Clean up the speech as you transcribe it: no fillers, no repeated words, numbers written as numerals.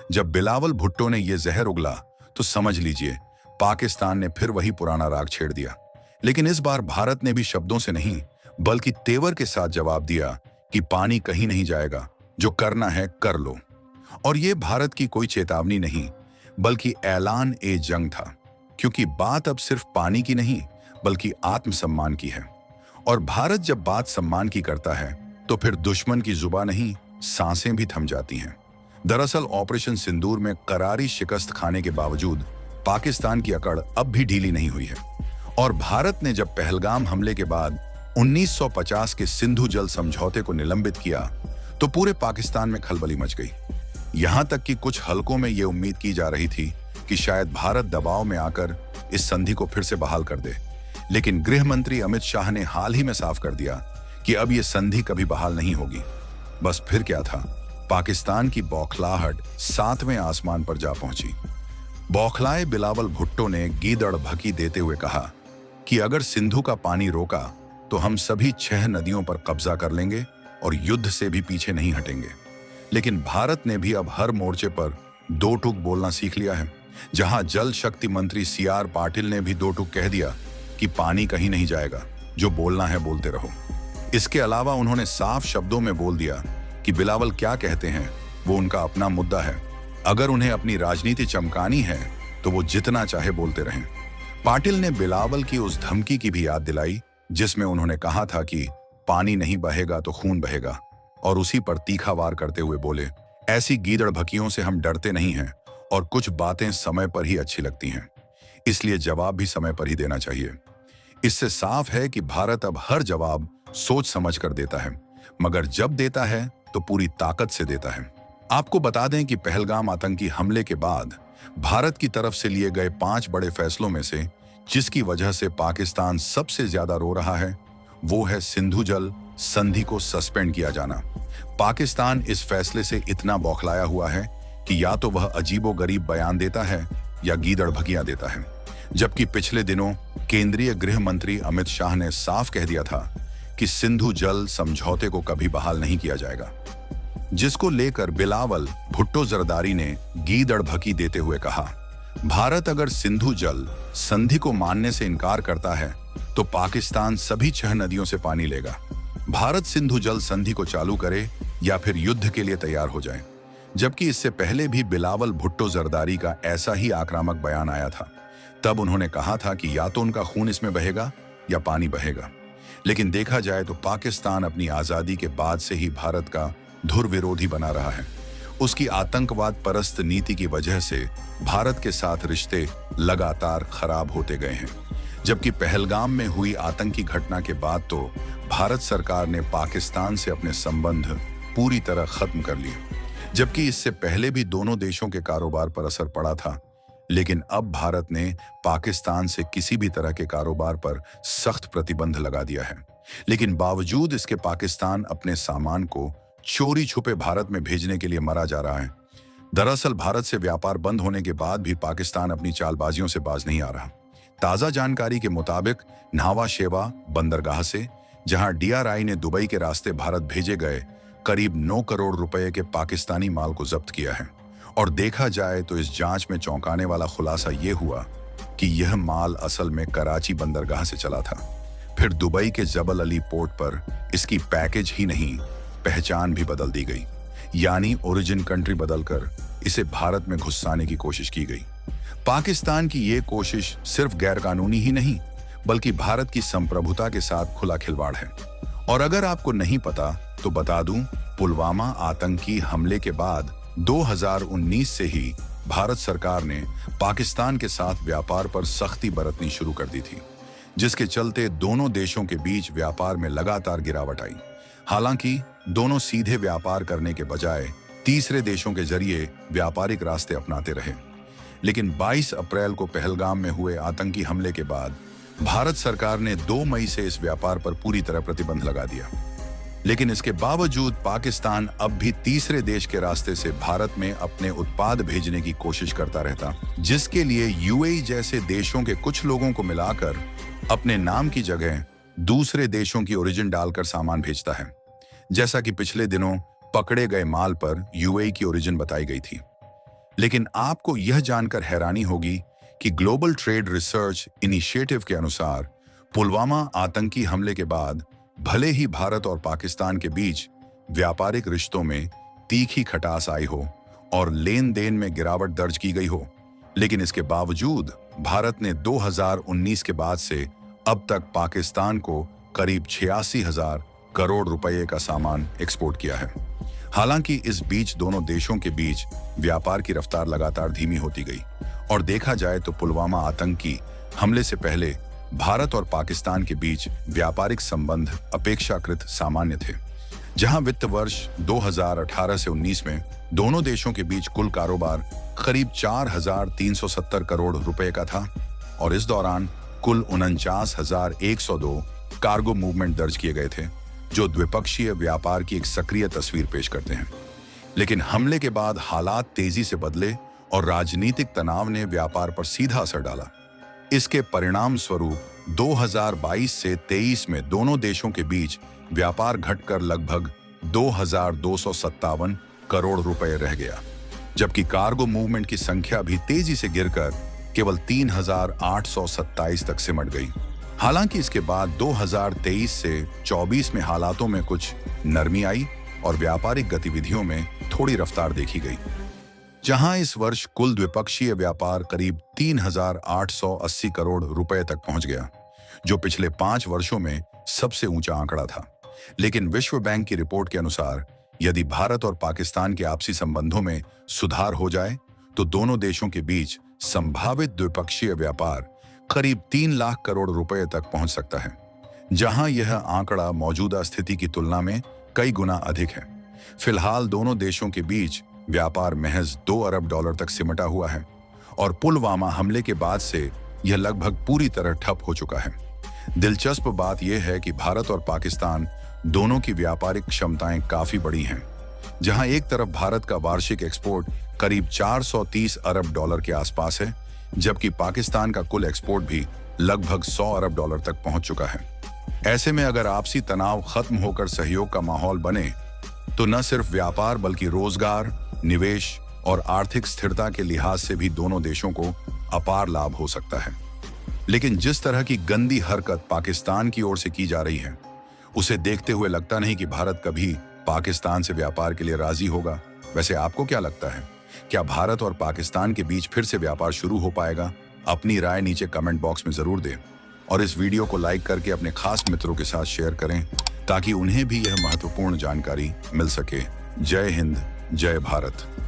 जब बिलावल भुट्टो ने यह जहर उगला तो समझ लीजिए पाकिस्तान ने फिर वही पुराना राग छेड़ दिया। लेकिन इस बार भारत ने भी शब्दों से नहीं बल्कि तेवर के साथ जवाब दिया कि पानी कहीं नहीं जाएगा, जो करना है कर लो। और ये भारत की कोई चेतावनी नहीं बल्कि ऐलान ए जंग था, क्योंकि बात अब सिर्फ पानी की नहीं बल्कि आत्मसम्मान की है। और भारत जब बात सम्मान की करता है तो फिर दुश्मन की जुबान नहीं, सांसें भी थम जाती हैं। दरअसल ऑपरेशन सिंदूर में करारी शिकस्त खाने के बावजूद पाकिस्तान की अकड़ अब भी ढीली नहीं हुई है। और भारत ने जब पहलगाम हमले के बाद 1950 के सिंधु जल समझौते को निलंबित किया तो पूरे पाकिस्तान में खलबली मच गई। यहां तक कि कुछ हलकों में यह उम्मीद की जा रही थी कि शायद भारत दबाव में आकर इस संधि को फिर से बहाल कर दे। लेकिन गृह मंत्री अमित शाह ने हाल ही में साफ कर दिया कि अब यह संधि कभी बहाल नहीं होगी। बस फिर क्या था, पाकिस्तान की बौखलाहट 7वें आसमान पर जा पहुंची। बौखलाए बिलावल भुट्टो ने गीदड़ भकी देते हुए कहा कि अगर सिंधु का पानी रोका तो हम सभी 6 नदियों पर कब्जा कर लेंगे और युद्ध से भी पीछे नहीं हटेंगे। लेकिन भारत ने भी अब हर मोर्चे पर दो टूक बोलना सीख लिया है। जहां जल शक्ति मंत्री सीआर पाटिल ने भी दो टूक कह दिया कि पानी कहीं नहीं जाएगा, जो बोलना है बोलते रहो। इसके अलावा उन्होंने साफ शब्दों में बोल दिया कि बिलावल क्या कहते हैं वो उनका अपना मुद्दा है। अगर उन्हें अपनी राजनीति चमकानी है तो वो जितना चाहे बोलते रहें। पाटिल ने बिलावल की उस धमकी की भी याद दिलाई जिसमें उन्होंने कहा था कि पानी नहीं बहेगा तो खून बहेगा, और उसी पर तीखा वार करते हुए बोले, ऐसी गीदड़ भकियों से हम डरते नहीं हैं और कुछ बातें समय पर ही अच्छी लगती हैं, इसलिए जवाब भी समय पर ही देना चाहिए। इससे साफ है कि भारत अब हर जवाब सोच समझ कर देता है, मगर जब देता है तो पूरी ताकत से देता है। आपको बता दें कि पहलगाम आतंकी हमले के बाद भारत की तरफ से लिए गए 5 बड़े फैसलों में से जिसकी वजह से पाकिस्तान सबसे ज्यादा रो रहा है वो है सिंधु जल संधि को सस्पेंड किया जाना। पाकिस्तान इस फैसले से इतना बौखलाया हुआ है कि या तो वह अजीबोगरीब बयान देता है या गीदड़ भगियां देता है। जबकि पिछले दिनों केंद्रीय गृह मंत्री अमित शाह ने साफ कह दिया था कि सिंधु जल समझौते को कभी बहाल नहीं किया जाएगा, जिसको लेकर बिलावल भुट्टो जरदारी ने गीदड़ भकी देते हुए कहा, भारत अगर सिंधु जल संधि को मानने से इनकार करता है तो पाकिस्तान सभी 6 नदियों से पानी लेगा। भारत सिंधु जल संधि को चालू करे या फिर युद्ध के लिए तैयार हो जाए। जबकि इससे पहले भी बिलावल भुट्टो जरदारी का ऐसा ही आक्रामक बयान आया था। तब उन्होंने कहा था कि या तो उनका खून इसमें बहेगा या पानी बहेगा। लेकिन देखा जाए तो पाकिस्तान अपनी आजादी के बाद से ही भारत का धुर विरोधी बना रहा है। उसकी आतंकवाद परस्त नीति की वजह से भारत के साथ रिश्ते लगातार खराब होते गए हैं। जबकि पहलगाम में हुई आतंकी घटना के बाद तो भारत सरकार ने पाकिस्तान से अपने संबंध पूरी तरह खत्म कर लिए। जबकि इससे पहले भी दोनों देशों के कारोबार पर असर पड़ा था, लेकिन अब भारत ने पाकिस्तान से किसी भी तरह के कारोबार पर सख्त प्रतिबंध लगा दिया है। लेकिन बावजूद इसके पाकिस्तान अपने सामान को चोरी छुपे भारत में भेजने के लिए मरा जा रहा है। दरअसल भारत से व्यापार बंद होने के बाद भी पाकिस्तान अपनी चालबाजियों से बाज नहीं आ रहा। ताजा जानकारी के मुताबिक न्हावा शेवा बंदरगाह से, जहां डीआरआई ने दुबई के रास्ते भारत भेजे गए करीब 9 करोड़ रुपए के पाकिस्तानी माल को जब्त किया है। और देखा जाए तो इस जांच में चौंकाने वाला खुलासा यह हुआ कि यह माल असल में कराची बंदरगाह से चला था। फिर दुबई के जबल अली पोर्ट पर इसकी पैकेज ही नहीं, पहचान भी बदल दी गई, यानी ओरिजिन कंट्री बदलकर इसे भारत में घुसाने की कोशिश की गई। पाकिस्तान की ये कोशिश सिर्फ गैरकानूनी ही नहीं बल्कि भारत की संप्रभुता के साथ खुला खिलवाड़ है। और अगर आपको नहीं पता तो बता दूं, पुलवामा आतंकी हमले के बाद 2019 से ही भारत सरकार ने पाकिस्तान के साथ व्यापार पर सख्ती बरतनी शुरू कर दी थी, जिसके चलते दोनों देशों के बीच व्यापार में लगातार गिरावट आई। हालांकि दोनों सीधे व्यापार करने के बजाय तीसरे देशों के जरिए व्यापारिक रास्ते अपनाते रहे। लेकिन 22 अप्रैल को पहलगाम में हुए आतंकी हमले के बाद भारत सरकार ने 2 मई से इस व्यापार पर पूरी तरह प्रतिबंध लगा दिया। लेकिन इसके बावजूद पाकिस्तान अब भी तीसरे देश के रास्ते से भारत में अपने उत्पाद भेजने की कोशिश करता रहता, जिसके लिए यूएई जैसे देशों के कुछ लोगों को मिलाकर अपने नाम की जगह दूसरे देशों की ओरिजिन डालकर सामान भेजता है। जैसा कि पिछले दिनों पकड़े गए माल पर यूएई की ओरिजिन बताई गई थी। लेकिन आपको यह जानकर हैरानी होगी कि ग्लोबल ट्रेड रिसर्च इनिशिएटिव के अनुसार पुलवामा आतंकी हमले के बाद भले ही भारत और पाकिस्तान के बीच व्यापारिक रिश्तों में तीखी खटास आई हो और लेन देन में गिरावट दर्ज की गई हो, लेकिन इसके बावजूद भारत ने 2019 के बाद से अब तक पाकिस्तान को करीब 86,000 करोड़ रुपए का सामान एक्सपोर्ट किया है। हालांकि इस बीच दोनों देशों के बीच व्यापार की रफ्तार लगातार धीमी होती गई और देखा जाए तो पुलवामा आतंकी हमले से पहले भारत और पाकिस्तान के बीच व्यापारिक संबंध अपेक्षाकृत सामान्य थे। जहां वित्त वर्ष 2018 से 19 में दोनों देशों के बीच कुल कारोबार करीब 4,370 करोड़ रुपए का था और इस दौरान कुल 49,102 कार्गो मूवमेंट दर्ज किए गए थे, जो द्विपक्षीय व्यापार की एक सक्रिय तस्वीर पेश करते हैं। लेकिन हमले के बाद हालात तेजी से बदले और राजनीतिक तनाव ने व्यापार पर सीधा असर डाला। इसके परिणाम स्वरूप 2022 से 23 में दोनों देशों के बीच व्यापार घटकर लगभग 2,257 करोड़ रुपए रह गया, जबकि कार्गो मूवमेंट की संख्या भी तेजी से गिरकर केवल 3,827 तक सिमट गई। हालांकि इसके बाद 2023 से 24 में हालातों में कुछ नरमी आई और व्यापारिक गतिविधियों में थोड़ी रफ्तार देखी गई, जहां इस वर्ष कुल द्विपक्षीय व्यापार करीब 3,880 करोड़ रुपए तक पहुंच गया, जो पिछले 5 वर्षों में सबसे ऊंचा आंकड़ा था। लेकिन विश्व बैंक की रिपोर्ट के अनुसार यदि भारत और पाकिस्तान के आपसी संबंधों में सुधार हो जाए तो दोनों देशों के बीच संभावित द्विपक्षीय व्यापार करीब 3 लाख करोड़ रुपए तक पहुंच सकता है, जहां यह आंकड़ा मौजूदा स्थिति की तुलना में कई गुना अधिक है। फिलहाल दोनों देशों के बीच व्यापार महज 2 अरब डॉलर तक सिमटा हुआ है और पुलवामा हमले के बाद से यह लगभग पूरी तरह ठप हो चुका है। दिलचस्प बात यह है कि भारत और पाकिस्तान दोनों की व्यापारिक क्षमताएं काफी बड़ी हैं, जहां एक तरफ भारत का वार्षिक एक्सपोर्ट करीब 430 अरब डॉलर के आसपास है, जबकि पाकिस्तान का कुल एक्सपोर्ट भी लगभग 100 अरब डॉलर तक पहुंच चुका है। ऐसे में अगर आपसी तनाव खत्म होकर सहयोग का माहौल बने तो न सिर्फ व्यापार बल्कि रोजगार, निवेश और आर्थिक स्थिरता के लिहाज से भी दोनों देशों को अपार लाभ हो सकता है। लेकिन जिस तरह की गंदी हरकत पाकिस्तान की ओर से की जा रही है, उसे देखते हुए लगता नहीं कि भारत कभी पाकिस्तान से व्यापार के लिए राजी होगा। वैसे आपको क्या लगता है? क्या भारत और पाकिस्तान के बीच फिर से व्यापार शुरू हो पाएगा? अपनी राय नीचे कमेंट बॉक्स में जरूर दें और इस वीडियो को लाइक करके अपने खास मित्रों के साथ शेयर करें ताकि उन्हें भी यह महत्वपूर्ण जानकारी मिल सके। जय हिंद, जय भारत।